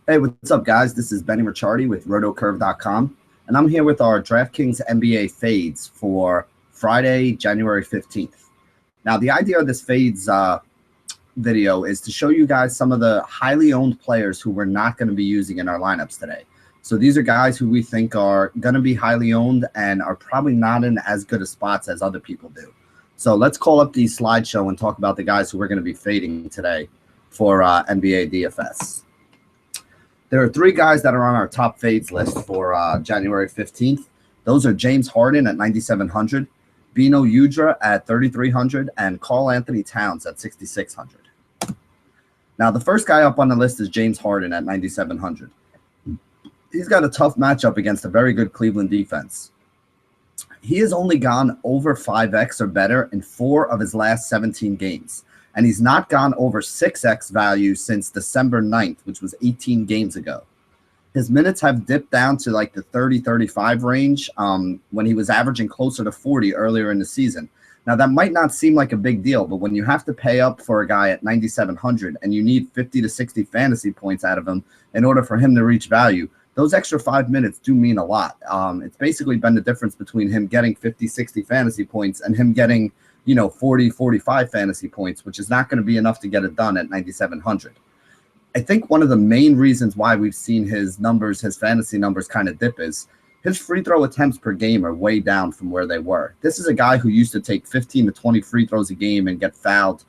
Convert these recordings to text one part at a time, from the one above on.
Hey, what's up, guys? This is Beno Udrih with rotocurve.com, and I'm here with our DraftKings NBA fades for Friday, January 15th. Now, the idea of this fades video is to show you guys some of the highly owned players who we're not going to be using in our lineups today. So these are guys who we think are going to be highly owned and are probably not in as good of spots as other people do. So let's call up the slideshow and talk about the guys who we're going to be fading today for NBA DFS. There are three guys that are on our top fades list for January 15th. Those are James Harden at 9,700, Beno Udrih at 3,300, and Karl-Anthony Towns at 6,600. Now, the first guy up on the list is James Harden at 9,700. He's got a tough matchup against a very good Cleveland defense. He has only gone over 5x or better in 4 of his last 17 games. And he's not gone over 6x value since December 9th, which was 18 games ago. His minutes have dipped down to like the 30-35 range when he was averaging closer to 40 earlier in the season. Now, that might not seem like a big deal, but when you have to pay up for a guy at 9,700 and you need 50 to 60 fantasy points out of him in order for him to reach value, those extra 5 minutes do mean a lot. It's basically been the difference between him getting 50, 60 fantasy points and him getting 40, 45 fantasy points, which is not going to be enough to get it done at 9,700. I think one of the main reasons why we've seen his fantasy numbers kind of dip is his free throw attempts per game are way down from where they were. This is a guy who used to take 15 to 20 free throws a game and get fouled,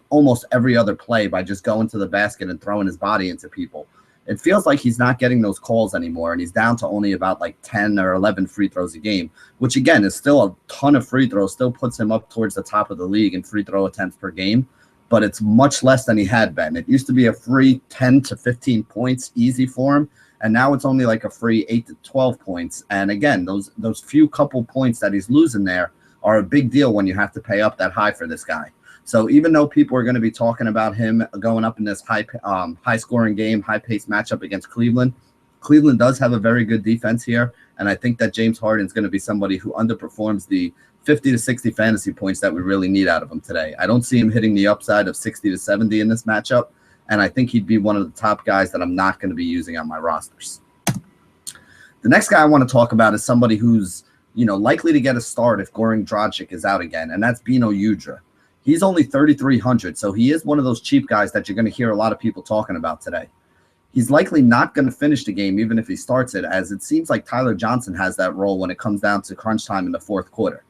almost every other play by just going to the basket and throwing his body into people. It feels like he's not getting those calls anymore, and he's down to only about like 10 or 11 free throws a game, which, again, is still a ton of free throws, still puts him up towards the top of the league in free throw attempts per game, but it's much less than he had been. It used to be a free 10 to 15 points easy for him, and now it's only like a free 8 to 12 points. And, again, those few couple points that he's losing there are a big deal when you have to pay up that high for this guy. So even though people are going to be talking about him going up in this high-scoring game, high-paced matchup against Cleveland, Cleveland does have a very good defense here, and I think that James Harden is going to be somebody who underperforms the 50 to 60 fantasy points that we really need out of him today. I don't see him hitting the upside of 60 to 70 in this matchup, and I think he'd be one of the top guys that I'm not going to be using on my rosters. The next guy I want to talk about is somebody who's likely to get a start if Goran Dragic is out again, and that's Beno Udrih. He's only 3,300, so he is one of those cheap guys that you're going to hear a lot of people talking about today. He's likely not going to finish the game even if he starts it, as it seems like Tyler Johnson has that role when it comes down to crunch time in the fourth quarter.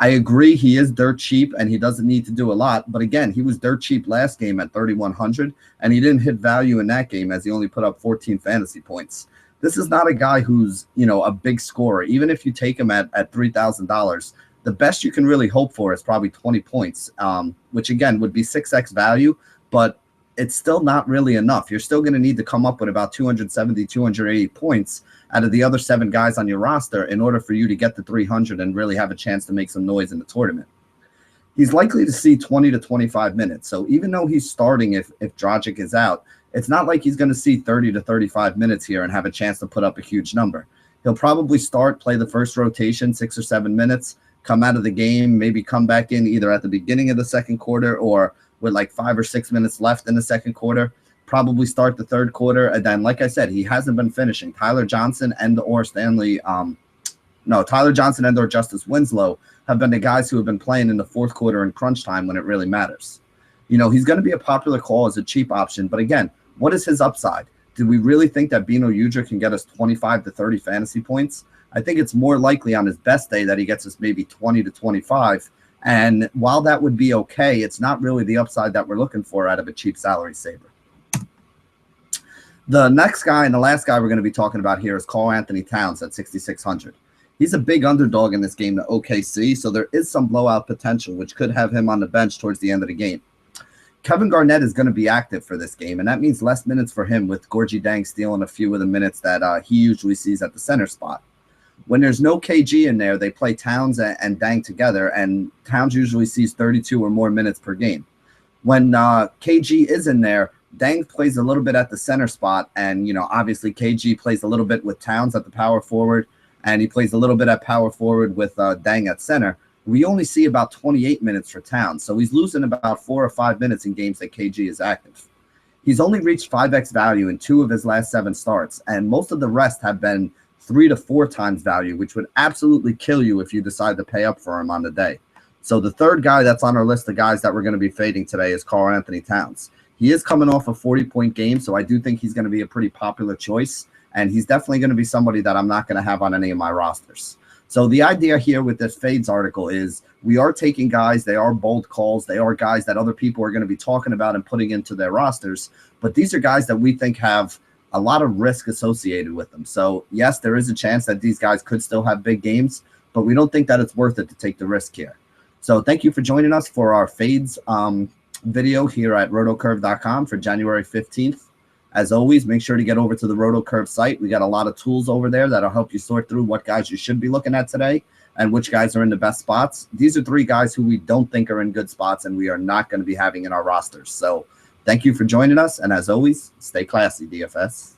I agree he is dirt cheap and he doesn't need to do a lot, but again, he was dirt cheap last game at 3,100, and he didn't hit value in that game as he only put up 14 fantasy points. This is not a guy who's, a big scorer. Even if you take him at $3,000, the best you can really hope for is probably 20 points, which, again, would be 6x value, but it's still not really enough. You're still going to need to come up with about 270, 280 points out of the other 7 guys on your roster in order for you to get to 300 and really have a chance to make some noise in the tournament. He's likely to see 20 to 25 minutes. So even though he's starting if Dragic is out, it's not like he's going to see 30 to 35 minutes here and have a chance to put up a huge number. He'll probably start, play the first rotation, 6 or 7 minutes, come out of the game, maybe come back in either at the beginning of the second quarter or with like 5 or 6 minutes left in the second quarter, probably start the third quarter. And then, like I said, he hasn't been finishing. Tyler Johnson and or Justice Winslow have been the guys who have been playing in the fourth quarter in crunch time when it really matters. He's going to be a popular call as a cheap option. But again, what is his upside? Do we really think that Beno Udrih can get us 25 to 30 fantasy points? I think it's more likely on his best day that he gets us maybe 20 to 25. And while that would be okay, it's not really the upside that we're looking for out of a cheap salary saver. The next guy and the last guy we're going to be talking about here is Karl-Anthony Towns at 6,600. He's a big underdog in this game to OKC, so there is some blowout potential, which could have him on the bench towards the end of the game. Kevin Garnett is going to be active for this game, and that means less minutes for him, with Gorgie Dang stealing a few of the minutes that he usually sees at the center spot. When there's no KG in there, they play Towns and Dang together, and Towns usually sees 32 or more minutes per game. When KG is in there, Dang plays a little bit at the center spot, and, obviously KG plays a little bit with Towns at the power forward, and he plays a little bit at power forward with Dang at center. We only see about 28 minutes for Towns, so he's losing about 4 or 5 minutes in games that KG is active. He's only reached 5x value in 2 of his last 7 starts, and most of the rest have been 3 to 4 times value, which would absolutely kill you if you decide to pay up for him on the day. So the third guy that's on our list of guys that we're going to be fading today is Karl-Anthony Towns. He is coming off a 40-point game, so I do think he's going to be a pretty popular choice, and he's definitely going to be somebody that I'm not going to have on any of my rosters. So the idea here with this fades article is we are taking guys, they are bold calls, they are guys that other people are going to be talking about and putting into their rosters, but these are guys that we think have a lot of risk associated with them. So yes, there is a chance that these guys could still have big games, but we don't think that it's worth it to take the risk here. So thank you for joining us for our fades video here at rotocurve.com for January 15th. As always, make sure to get over to the RotoCurve site. We got a lot of tools over there that'll help you sort through what guys you should be looking at today and which guys are in the best spots. These are 3 guys who we don't think are in good spots and we are not going to be having in our rosters. So thank you for joining us. And as always, stay classy, DFS.